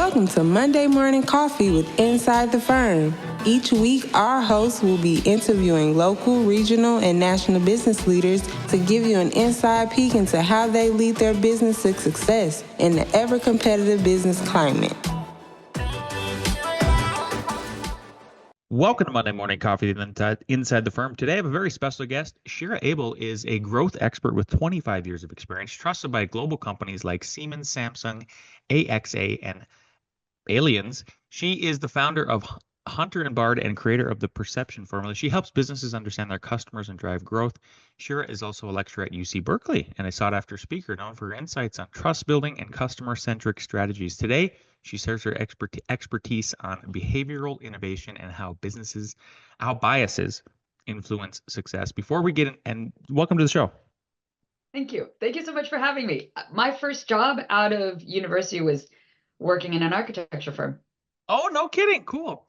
Welcome to Monday Morning Coffee with Inside the Firm. Each week, our hosts will be interviewing local, regional, and national business leaders to give you an inside peek into how they lead their business to success in the ever-competitive business climate. Welcome to Monday Morning Coffee Inside the Firm. Today I have a very special guest. Shira Abel is a growth expert with 25 years of experience, trusted by global companies like Siemens, Samsung, AXA, and Allianz. She is the founder of Hunter and Bard and creator of the Perception Formula. She helps businesses understand their customers and drive growth. Shira is also a lecturer at UC Berkeley and a sought-after speaker known for her insights on trust building and customer-centric strategies. Today, she shares her expertise on behavioral innovation and how biases influence success. Before we get in, and welcome to the show. Thank you. Thank you so much for having me. My first job out of university was working in an architecture firm. Oh, no kidding. Cool.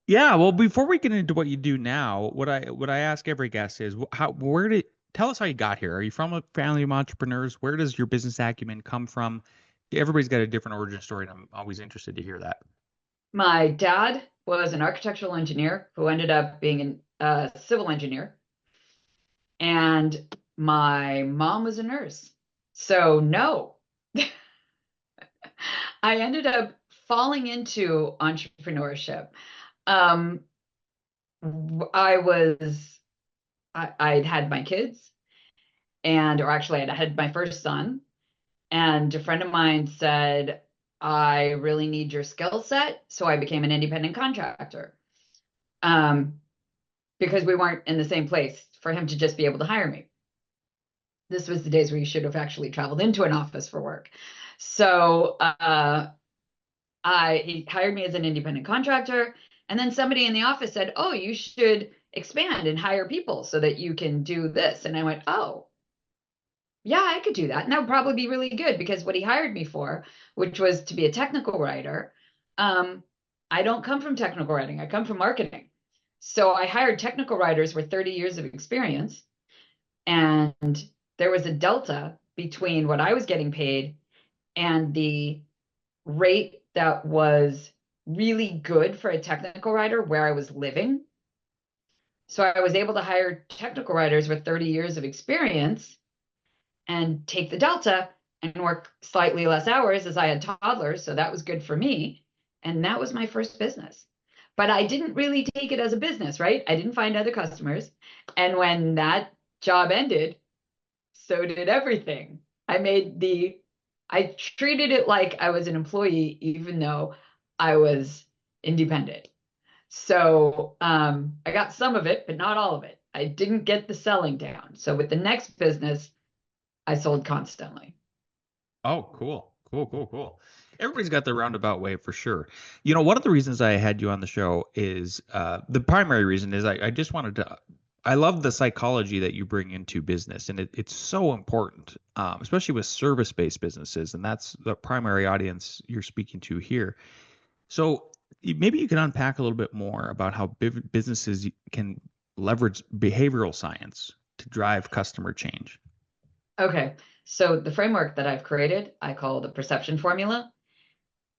Yeah. Well, before we get into what you do now, what I ask every guest is tell us how you got here. Are you from a family of entrepreneurs? Where does your business acumen come from? Everybody's got a different origin story, and I'm always interested to hear that. My dad was an architectural engineer who ended up being a civil engineer. And my mom was a nurse. So no, I ended up falling into entrepreneurship. I'd had my kids or actually I'd had my first son. And a friend of mine said, I really need your skill set. So I became an independent contractor because we weren't in the same place for him to just be able to hire me. This was the days where you should have actually traveled into an office for work. So he hired me as an independent contractor. And then somebody in the office said, oh, you should expand and hire people so that you can do this. And I went, oh, yeah, I could do that. And that would probably be really good because what he hired me for, which was to be a technical writer, I don't come from technical writing. I come from marketing. So I hired technical writers with 30 years of experience. And there was a delta between what I was getting paid and the rate that was really good for a technical writer where I was living. So I was able to hire technical writers with 30 years of experience and take the delta and work slightly less hours as I had toddlers. So that was good for me. And that was my first business. But I didn't really take it as a business, right? I didn't find other customers. And when that job ended, so did everything. I treated it like I was an employee, even though I was independent. So I got some of it, but not all of it. I didn't get the selling down. So with the next business, I sold constantly. Oh, cool. Everybody's got their roundabout way for sure. You know, one of the reasons I had you on the show is the primary reason is I just wanted to. I love the psychology that you bring into business, and it's so important, especially with service-based businesses, and that's the primary audience you're speaking to here. So maybe you can unpack a little bit more about how businesses can leverage behavioral science to drive customer change. Okay, so the framework that I've created, I call the Perception Formula,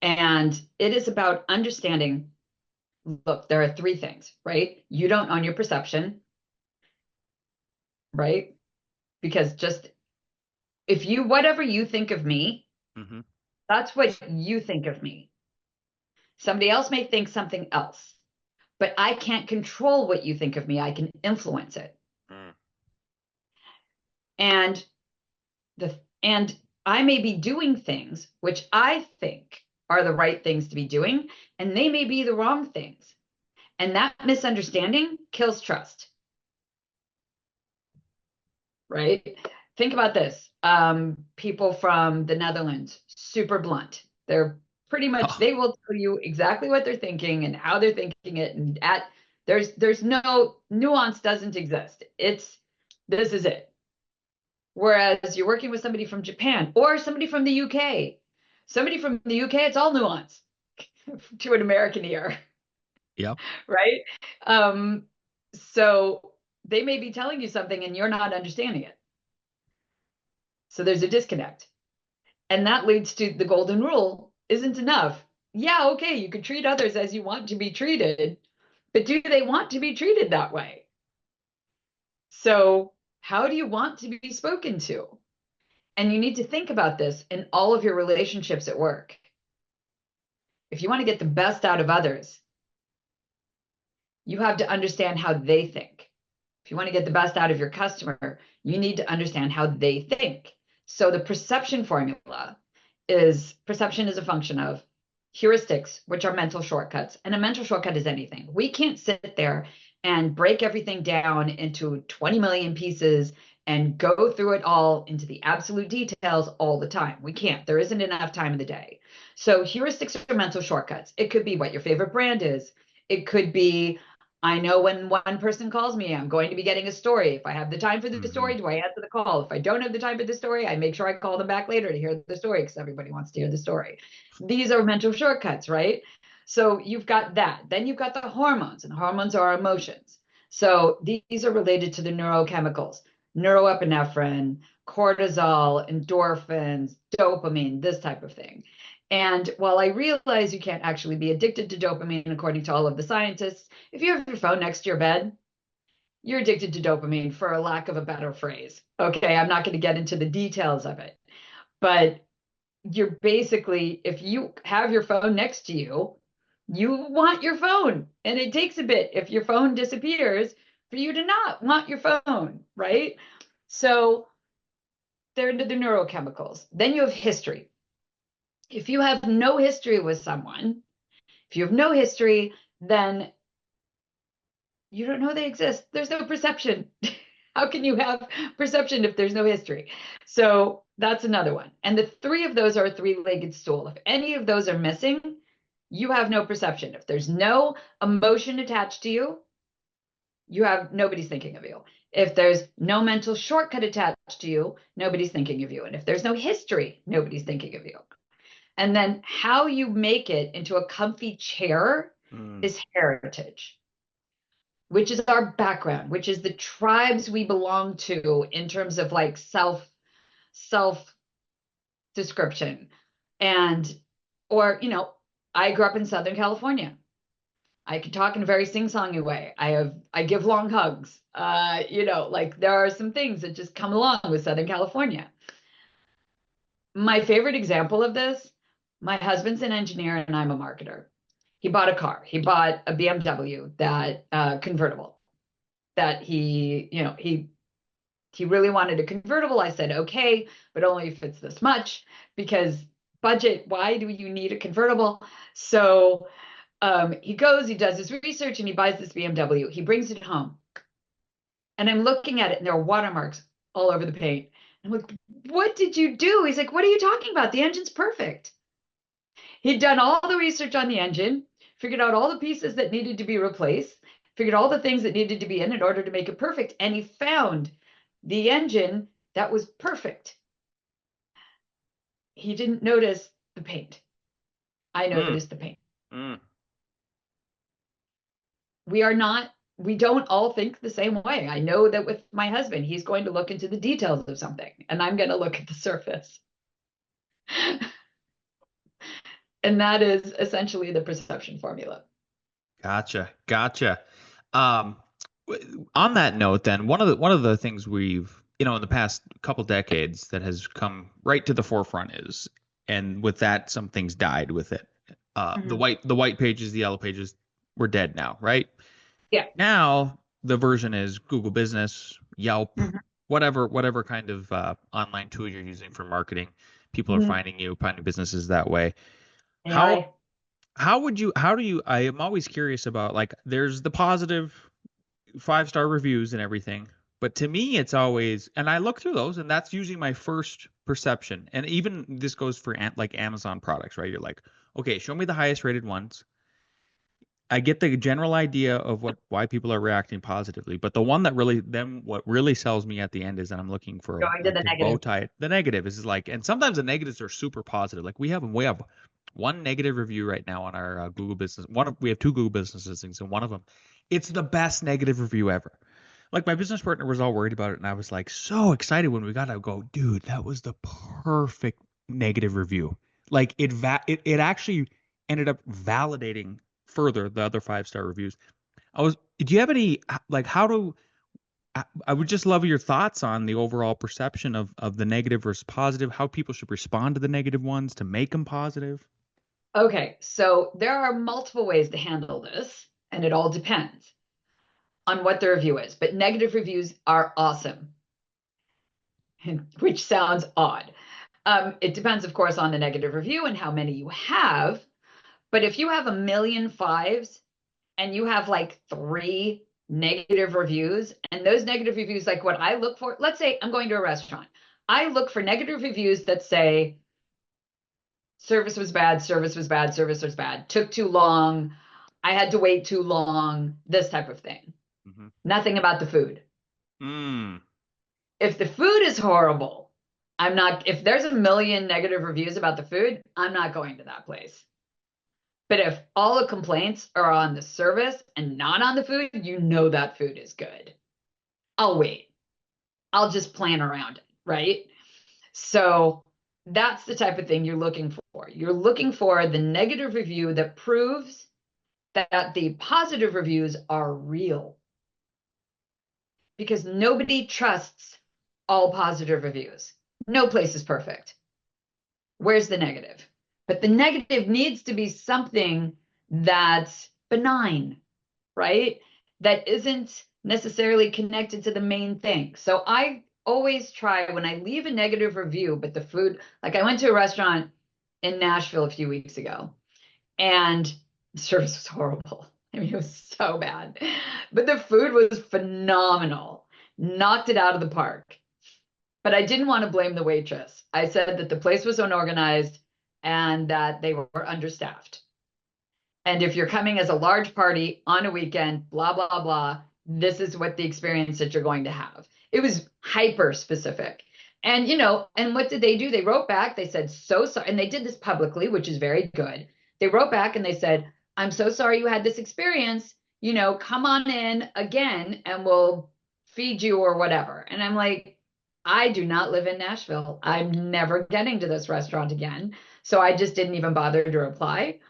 and it is about understanding, look, there are three things, right? You don't own your perception, right? Because just whatever you think of me, that's what you think of me. Somebody else may think something else, but I can't control what you think of me. I can influence it. And I may be doing things which I think are the right things to be doing, and they may be the wrong things. And that misunderstanding kills trust. Right? Think about this. People from the Netherlands, super blunt. They're pretty much, they will tell you exactly what they're thinking and how they're thinking it. And there's no nuance, doesn't exist. This is it. Whereas you're working with somebody from Japan or somebody from the UK. Somebody from the UK, it's all nuance to an American ear. Yeah. Right? So they may be telling you something and you're not understanding it. So there's a disconnect. And that leads to the golden rule isn't enough. Yeah, okay, you could treat others as you want to be treated, but do they want to be treated that way? So, how do you want to be spoken to? And you need to think about this in all of your relationships at work. If you want to get the best out of others, you have to understand how they think. If you want to get the best out of your customer, you need to understand how they think. So the perception formula is perception is a function of heuristics, which are mental shortcuts. And a mental shortcut is anything. We can't sit there and break everything down into 20 million pieces and go through it all into the absolute details all the time. We can't. There isn't enough time in the day. So heuristics are mental shortcuts. It could be what your favorite brand is. It could be, I know when one person calls me, I'm going to be getting a story. If I have the time for the story, do I answer the call? If I don't have the time for the story, I make sure I call them back later to hear the story because everybody wants to hear the story. These are mental shortcuts, right? So you've got that. Then you've got the hormones, and hormones are emotions. So these are related to the neurochemicals, neuroepinephrine, cortisol, endorphins, dopamine, this type of thing. And while I realize you can't actually be addicted to dopamine, according to all of the scientists, if you have your phone next to your bed, you're addicted to dopamine, for a lack of a better phrase. Okay, I'm not going to get into the details of it, but you're basically, if you have your phone next to you, you want your phone. And it takes a bit, if your phone disappears, for you to not want your phone, right? So they're into the neurochemicals. Then you have history. If you have no history with someone, if you have no history, then you don't know they exist. There's no perception. How can you have perception if there's no history? So that's another one. And the three of those are a three-legged stool. If any of those are missing, you have no perception. If there's no emotion attached to you, you have nobody's thinking of you. If there's no mental shortcut attached to you, nobody's thinking of you. And if there's no history, nobody's thinking of you. And then how you make it into a comfy chair is heritage, which is our background, which is the tribes we belong to in terms of like self description. And, or, you know, I grew up in Southern California. I can talk in a very sing-songy way. I give long hugs. You know, like there are some things that just come along with Southern California. My favorite example of this, my husband's an engineer and I'm a marketer. He bought a car. He bought a BMW, that convertible that he really wanted a convertible. I said, okay, but only if it's this much, because budget, why do you need a convertible? So he goes, he does his research and he buys this BMW. He brings it home. And I'm looking at it and there are watermarks all over the paint. I'm like, what did you do? He's like, what are you talking about? The engine's perfect. He'd done all the research on the engine, figured out all the pieces that needed to be replaced, figured all the things that needed to be in order to make it perfect. And he found the engine that was perfect. He didn't notice the paint. I noticed the paint. We don't all think the same way. I know that with my husband, he's going to look into the details of something and I'm going to look at the surface. And that is essentially the perception formula. Gotcha. On that note, then one of the things we've, in the past couple decades that has come right to the forefront is, and with that, some things died with it. The white pages, the yellow pages were dead now, right? Yeah. Now the version is Google Business, Yelp, whatever kind of online tool you're using for marketing. People are finding businesses that way. AI. How do you, I am always curious about, like, there's the positive 5-star reviews and everything, but to me it's always, and I look through those and that's usually my first perception. And even this goes for like Amazon products, right? You're like, okay, show me the highest rated ones. I get the general idea of why people are reacting positively, but the one that what really sells me at the end is that I'm looking for Going to the negative. bow tie. The negative is like, and sometimes the negatives are super positive. Like we have one negative review right now on our Google Business. We have 2 Google Business listings, and one of them, it's the best negative review ever. Like my business partner was all worried about it, and I was like so excited when we got to go, dude, that was the perfect negative review. like it actually ended up validating further the other 5-star reviews. Do you have any, like, I would just love your thoughts on the overall perception of the negative versus positive, how people should respond to the negative ones to make them positive. Okay, so there are multiple ways to handle this, and it all depends on what the review is. But negative reviews are awesome, which sounds odd. It depends, of course, on the negative review and how many you have. But if you have 1,000,000 5s and you have like 3 negative reviews, and those negative reviews, like what I look for, let's say I'm going to a restaurant. I look for negative reviews that say, service was bad, service was bad, service was bad, took too long, I had to wait too long, this type of thing. Mm-hmm. Nothing about the food. Mm. If the food is horrible, I'm not, if there's 1,000,000 negative reviews about the food, I'm not going to that place. But if all the complaints are on the service and not on the food, you know that food is good. I'll wait. I'll just plan around it, right? So that's the type of thing you're looking for. You're looking for the negative review that proves that the positive reviews are real. Because nobody trusts all positive reviews. No place is perfect. Where's the negative? But the negative needs to be something that's benign, right? That isn't necessarily connected to the main thing. So I always try, when I leave a negative review, but the food, like I went to a restaurant in Nashville a few weeks ago, and the service was horrible. I mean, it was so bad, but the food was phenomenal. Knocked it out of the park. But I didn't want to blame the waitress. I said that the place was unorganized and that they were understaffed. And if you're coming as a large party on a weekend, blah, blah, blah, this is what the experience that you're going to have. It was hyper specific. And, you know, and what did they do? They wrote back, they said, so sorry. And they did this publicly, which is very good. They wrote back and they said, I'm so sorry you had this experience, you know, come on in again and we'll feed you or whatever. And I'm like, I do not live in Nashville. I'm never getting to this restaurant again. So I just didn't even bother to reply.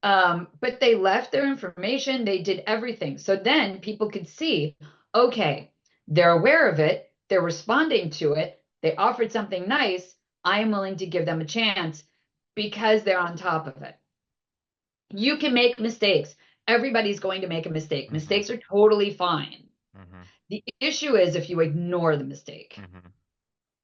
But they left their information. They did everything. So then people could see, okay, they're aware of it. They're responding to it. They offered something nice. I am willing to give them a chance because they're on top of it. You can make mistakes. Everybody's going to make a mistake. Mm-hmm. Mistakes are totally fine. Mm-hmm. The issue is if you ignore the mistake. Mm-hmm.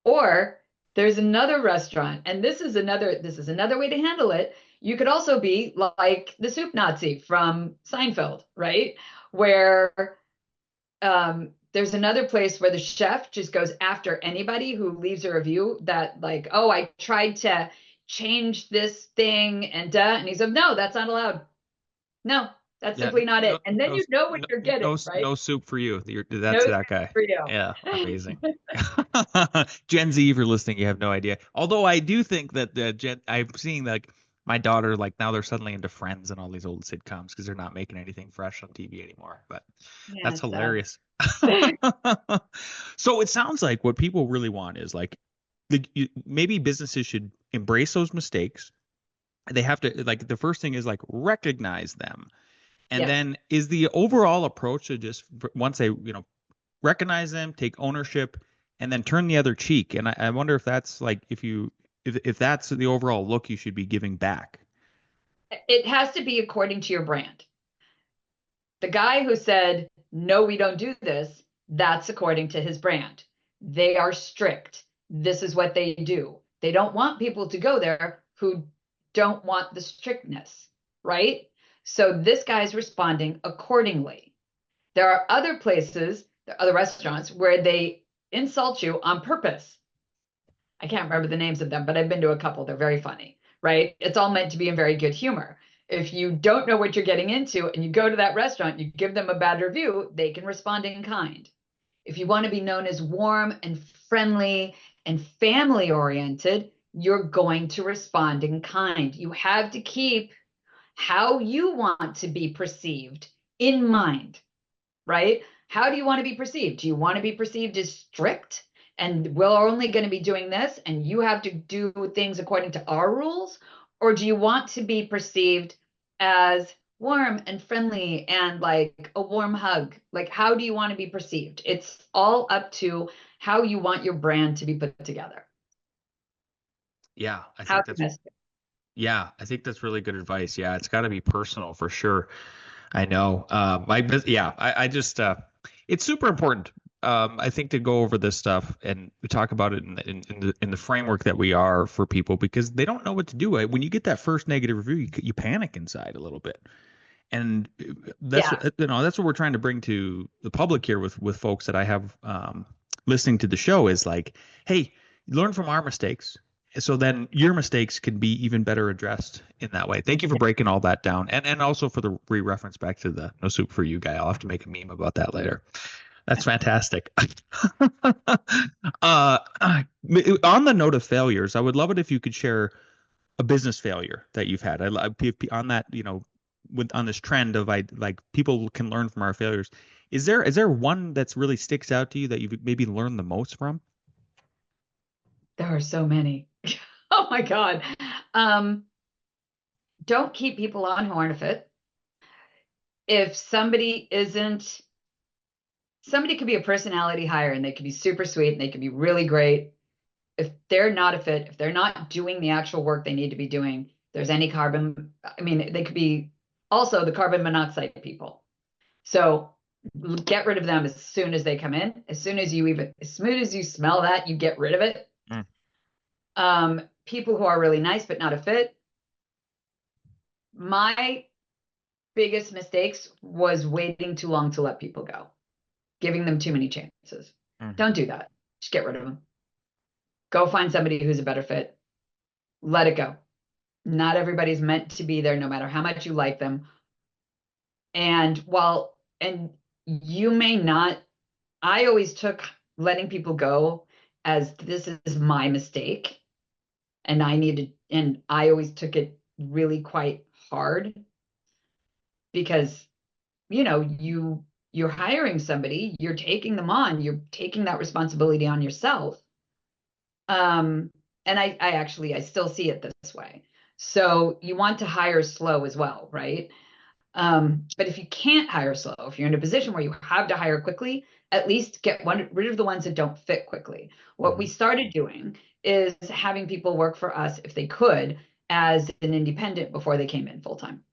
Or there's another restaurant, and this is another way to handle it. You could also be like the soup Nazi from Seinfeld, right? Where there's another place where the chef just goes after anybody who leaves a review that like, oh, I tried to change this thing and he said, no, that's not allowed. No, that's simply not it. And then you know what you're getting, right? No soup for you. That's No that guy. soup for you. Yeah, amazing. Gen Z, if you're listening, you have no idea. Although I do think that I'm seeing like my daughter, like now they're suddenly into Friends and all these old sitcoms because they're not making anything fresh on TV anymore. But Yeah, that's hilarious. So it sounds like what people really want is like maybe businesses should embrace those mistakes. They have to, like, the first thing is like recognize them. And Yes. then is the overall approach to just once they, recognize them, take ownership, and then turn the other cheek. And I wonder if that's like, if that's the overall look you should be giving back. It has to be according to your brand. The guy who said, no, we don't do this, that's according to his brand. They are strict. This is what they do. They don't want people to go there who don't want the strictness, right? So this guy's responding accordingly. There are other places, there are other restaurants where they insult you on purpose. I can't remember the names of them, but I've been to a couple. They're very funny, right? It's all meant to be in very good humor. If you don't know what you're getting into and you go to that restaurant, you give them a bad review, they can respond in kind. If you want to be known as warm and friendly and family oriented, you're going to respond in kind. You have to keep how you want to be perceived in mind, right? How do you want to be perceived? Do you want to be perceived as strict and we're only going to be doing this and you have to do things according to our rules? Or do you want to be perceived as warm and friendly and like a warm hug? Like, how do you want to be perceived? It's all up to how you want your brand to be put together. Yeah, I How think that's best. yeah, I think that's really good advice. Yeah, it's got to be personal for sure. I know. Yeah, I just, it's super important. I think to go over this stuff and we talk about it in the framework that we are for people because they don't know what to do. When you get that first negative review, you panic inside a little bit, and that's Yeah. what that's what we're trying to bring to the public here with folks that I have listening to the show is like, hey, learn from our mistakes. So then your mistakes can be even better addressed in that way. Thank you for breaking all that down, and also for the re-reference back to the no soup for you guy. I'll have to make a meme about that later. That's fantastic. uh, on the note of failures, I would love it if you could share a business failure that you've had. On that, on this trend of like people can learn from our failures. Is there one that's really sticks out to you that you've maybe learned the most from? There are so many. Oh my God. Um, don't keep people on who aren't a fit. If somebody could be a personality hire and they could be super sweet and they could be really great. If they're not a fit, if they're not doing the actual work they need to be doing, if there's any carbon, I mean, they could be also the carbon monoxide people. So get rid of them as soon as they come in. As soon as you smell that, you get rid of it. Mm. People who are really nice but not a fit. My biggest mistakes was waiting too long to let people go, giving them too many chances. Mm. Don't do that. Just get rid of them. Go find somebody who's a better fit. Let it go. Not everybody's meant to be there, no matter how much you like them. And you may not, I always took letting people go as this is my mistake. And I always took it really quite hard because, you're hiring somebody, you're taking them on, you're taking that responsibility on yourself. And I still see it this way. So you want to hire slow as well, right? But if you can't hire slow, if you're in a position where you have to hire quickly, at least rid of the ones that don't fit quickly. What we started doing is having people work for us if they could as an independent before they came in full time.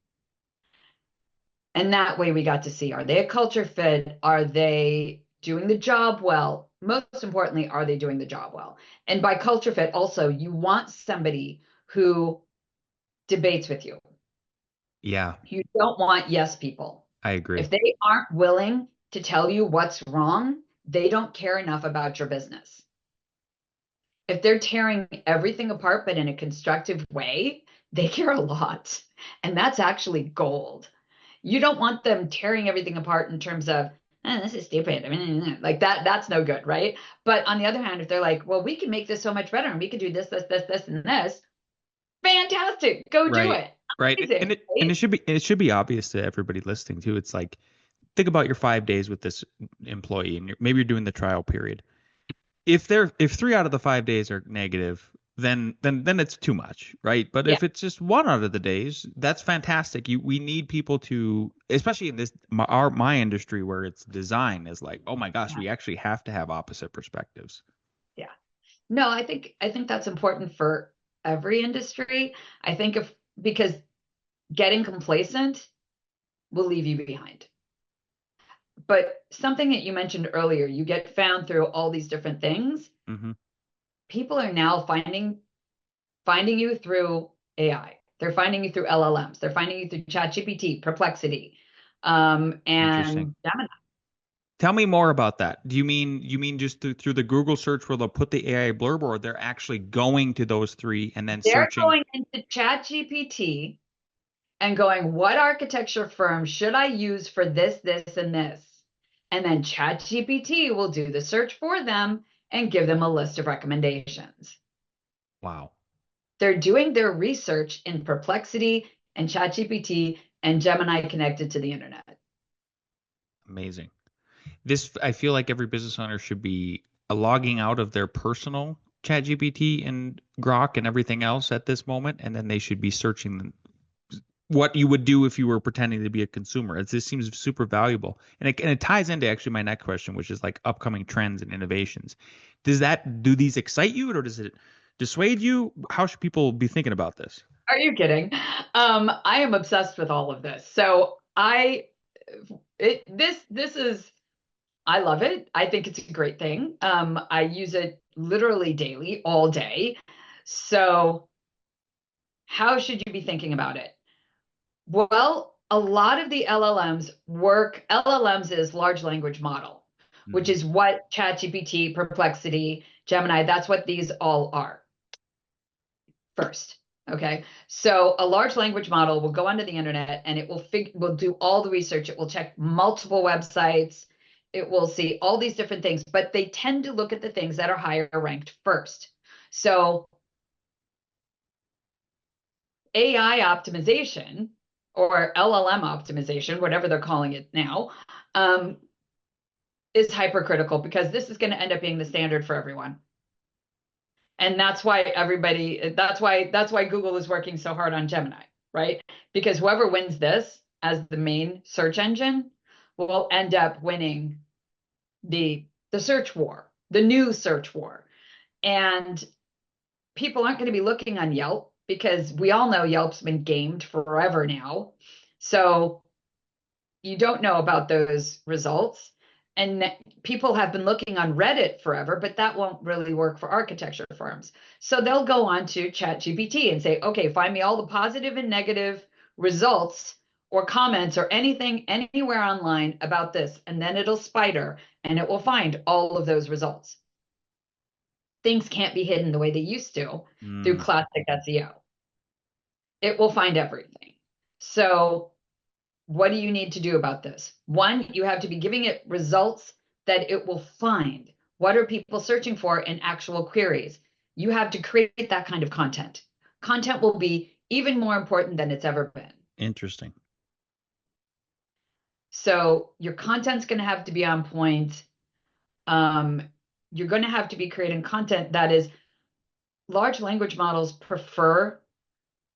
And that way we got to see, are they a culture fit? Are they doing the job well? Most importantly, are they doing the job well? And by culture fit, also, you want somebody who debates with you. Yeah, You don't want yes people. I agree. If they aren't willing to tell you what's wrong, they don't care enough about your business. If they're tearing everything apart, but in a constructive way, they care a lot. And that's actually gold. You don't want them tearing everything apart in terms of, this is stupid. I mean, like that's no good, right? But on the other hand, if they're like, well, we can make this so much better and we can do this, and this, fantastic. Go do Right. it. Right. Amazing, And right? it should be obvious to everybody listening too. It's like, think about your 5 days with this employee and maybe you're doing the trial period. If 3 out of the 5 days are negative, then it's too much, right? But Yeah. if it's just 1 out of the days, that's fantastic. We need people to, especially in my industry where it's design is like, oh my gosh, Yeah. we actually have to have opposite perspectives. Yeah. No, I think that's important for every industry. I think because getting complacent will leave you behind. But something that you mentioned earlier, you get found through all these different things. Mm-hmm. People are now finding you through AI. They're finding you through LLMs. They're finding you through ChatGPT, Perplexity, and Interesting. Gemini. Tell me more about that. Do you mean just through the Google search where they'll put the AI blurb, or they're actually going to those three and then They're searching? going into ChatGPT and going, what architecture firm should I use for this, and this? And then ChatGPT will do the search for them and give them a list of recommendations. Wow. They're doing their research in Perplexity and ChatGPT and Gemini connected to the internet. Amazing. I feel like every business owner should be logging out of their personal ChatGPT and Grok and everything else at this moment, and then they should be searching what you would do if you were pretending to be a consumer. This seems super valuable, and it ties into actually my next question, which is like upcoming trends and innovations. Do these excite you, or does it dissuade you? How should people be thinking about this? Are you kidding? I am obsessed with all of this. So this is, I love it. I think it's a great thing. I use it literally daily, all day. So how should you be thinking about it? Well, a lot of the LLMs is large language model, which is what ChatGPT, Perplexity, Gemini, that's what these all are. First. Okay. So a large language model will go onto the internet and it will do all the research. It will check multiple websites. It will see all these different things, but they tend to look at the things that are higher ranked first. So AI optimization or LLM optimization, whatever they're calling it now, is hypercritical because this is going to end up being the standard for everyone. And that's why Google is working so hard on Gemini, right? Because whoever wins this as the main search engine will end up winning the search war, the new search war. And people aren't going to be looking on Yelp because we all know Yelp's been gamed forever now. So you don't know about those results. And people have been looking on Reddit forever, but that won't really work for architecture firms. So they'll go on to ChatGPT and say, okay, find me all the positive and negative results or comments or anything anywhere online about this. And then it'll spider and it will find all of those results. Things can't be hidden the way they used to through classic SEO. It will find everything. So what do you need to do about this? One, you have to be giving it results that it will find. What are people searching for in actual queries? You have to create that kind of content. Content will be even more important than it's ever been. Interesting. So your content's going to have to be on point. You're going to have to be creating content that is, large language models prefer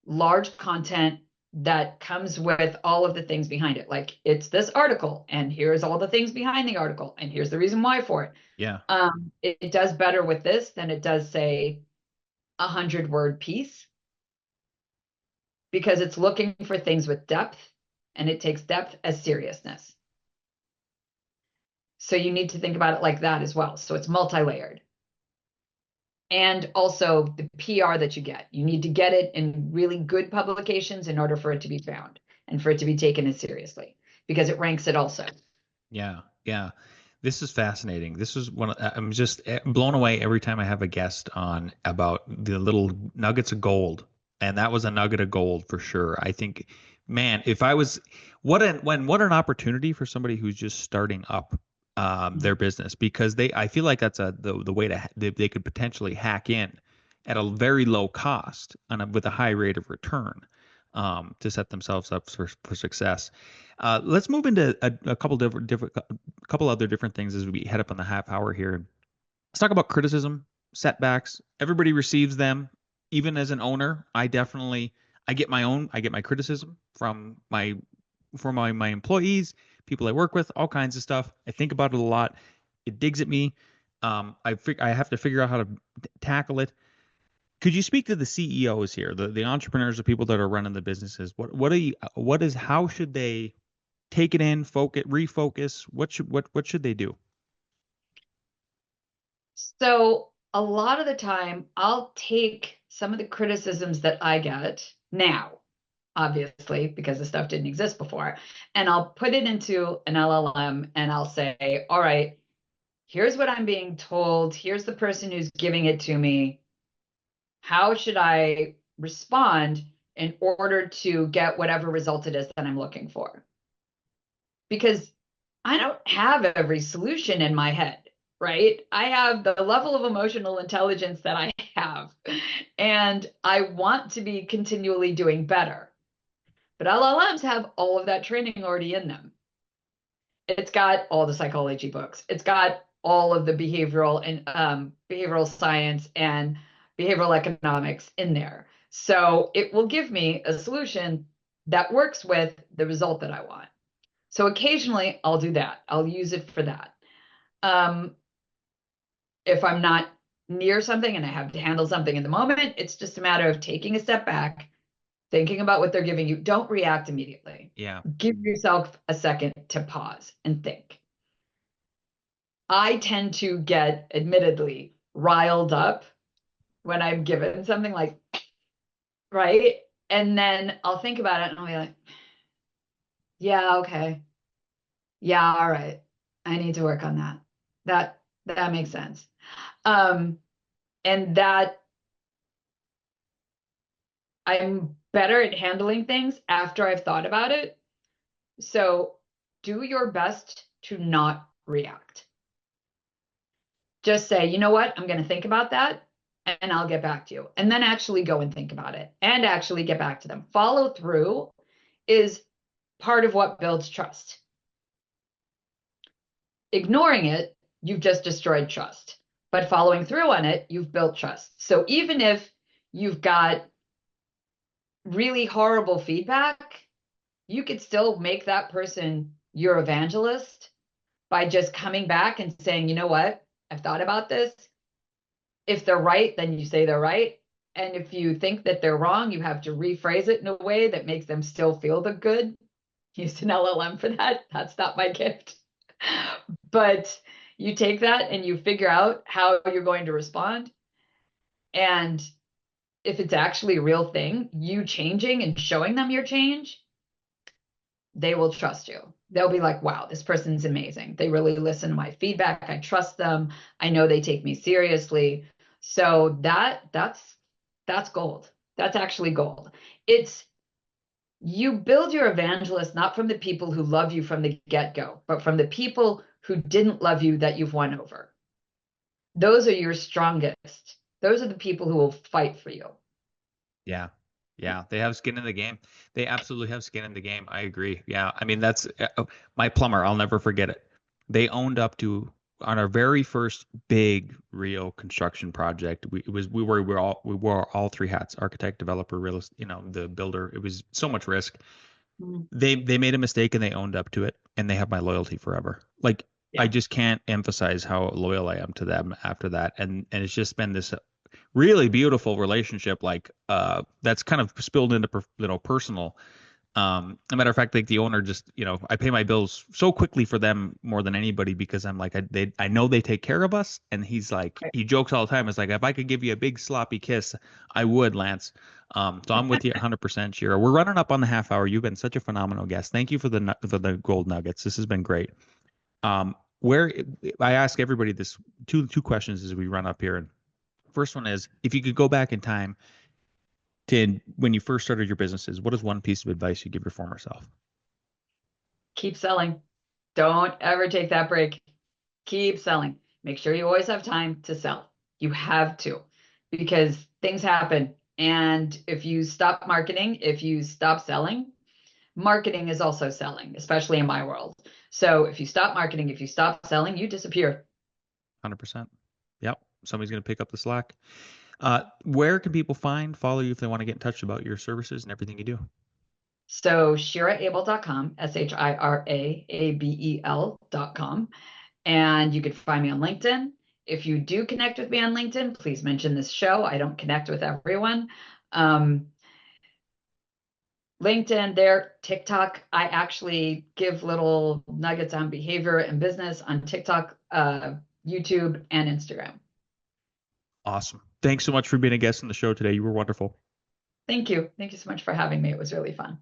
large content that comes with all of the things behind it. Like, it's this article and here's all the things behind the article and here's the reason why for it. Yeah. It does better with this than it does, say, 100-word piece, because it's looking for things with depth and it takes depth as seriousness. So you need to think about it like that as well. So it's multi-layered. And also the PR that you get. You need to get it in really good publications in order for it to be found and for it to be taken as seriously, because it ranks it also. Yeah. Yeah. This is fascinating. This is I'm just blown away every time I have a guest on about the little nuggets of gold. And that was a nugget of gold for sure. I think, man, if I was, what an opportunity for somebody who's just starting up their business, because I feel like that's the way they could potentially hack in at a very low cost with a high rate of return to set themselves up for success. Let's move into a couple other different things as we head up on the half hour here. Let's talk about criticism, setbacks. Everybody receives them. Even as an owner, I get my criticism from my employees, people I work with, all kinds of stuff. I think about it a lot. It digs at me. I have to figure out how to tackle it. Could you speak to the CEOs here, the entrepreneurs, the people that are running the businesses? How should they take it in, refocus? What should they do? So a lot of the time I'll take some of the criticisms that I get now, obviously, because the stuff didn't exist before, and I'll put it into an LLM and I'll say, all right, here's what I'm being told. Here's the person who's giving it to me. How should I respond in order to get whatever result it is that I'm looking for? Because I don't have every solution in my head, right? I have the level of emotional intelligence that I have, and I want to be continually doing better. But LLMs have all of that training already in them. It's got all the psychology books. It's got all of the behavioral and behavioral science and behavioral economics in there. So it will give me a solution that works with the result that I want. So occasionally I'll do that. I'll use it for that. If I'm not near something and I have to handle something in the moment, it's just a matter of taking a step back, thinking about what they're giving you. Don't react immediately. Yeah. Give yourself a second to pause and think. I tend to get, admittedly, riled up when I'm given something like, right? And then I'll think about it and I'll be like, yeah, okay. Yeah, all right. I need to work on that. That makes sense. And that I'm better at handling things after I've thought about it. So do your best to not react. Just say, you know what? I'm going to think about that and I'll get back to you. And then actually go and think about it and actually get back to them. Follow through is part of what builds trust. Ignoring it, you've just destroyed trust. But following through on it, you've built trust. So even if you've got really horrible feedback, you could still make that person your evangelist by just coming back and saying, you know what? I've thought about this. If they're right, then you say they're right. And if you think that they're wrong, you have to rephrase it in a way that makes them still feel the good. Used an LLM for that. That's not my gift. But you take that and you figure out how you're going to respond. And if it's actually a real thing, you changing and showing them your change, they will trust you. They'll be like, wow, this person's amazing. They really listen to my feedback. I trust them. I know they take me seriously. So that's gold. That's actually gold. It's you build your evangelist not from the people who love you from the get-go, but from the people who didn't love you that you've won over. Those are your strongest. Those are the people who will fight for you. Yeah. Yeah. They have skin in the game. They absolutely have skin in the game. I agree. Yeah. I mean, that's my plumber. I'll never forget it. They owned up to on our very first big real construction project. We wore all three hats: architect, developer, realist, the builder. It was so much risk. They made a mistake and they owned up to it, and they have my loyalty forever. Like I just can't emphasize how loyal I am to them after that. And it's just been this really beautiful relationship, like that's kind of spilled into personal. A matter of fact, like the owner just, I pay my bills so quickly for them more than anybody because I'm like, I know they take care of us. And he's like, he jokes all the time. It's like, if I could give you a big sloppy kiss, I would, Lance. So I'm with you 100%, Shira. We're running up on the half hour. You've been such a phenomenal guest. Thank you for the gold nuggets. This has been great. Where I ask everybody this two questions as we run up here. And first one is, if you could go back in time to when you first started your businesses, what is one piece of advice you give your former self? Keep selling. Don't ever take that break. Keep selling. Make sure you always have time to sell. You have to, because things happen. And if you stop marketing, if you stop selling, marketing is also selling, especially in my world. So if you stop marketing, if you stop selling, you disappear. 100%. Yep. Somebody's going to pick up the slack. Where can people follow you if they want to get in touch about your services and everything you do? So shiraabel.com, shiraabel.com. And you can find me on LinkedIn. If you do connect with me on LinkedIn, please mention this show. I don't connect with everyone. LinkedIn, there, TikTok. I actually give little nuggets on behavior and business on TikTok, YouTube, and Instagram. Awesome. Thanks so much for being a guest on the show today. You were wonderful. Thank you. Thank you so much for having me. It was really fun.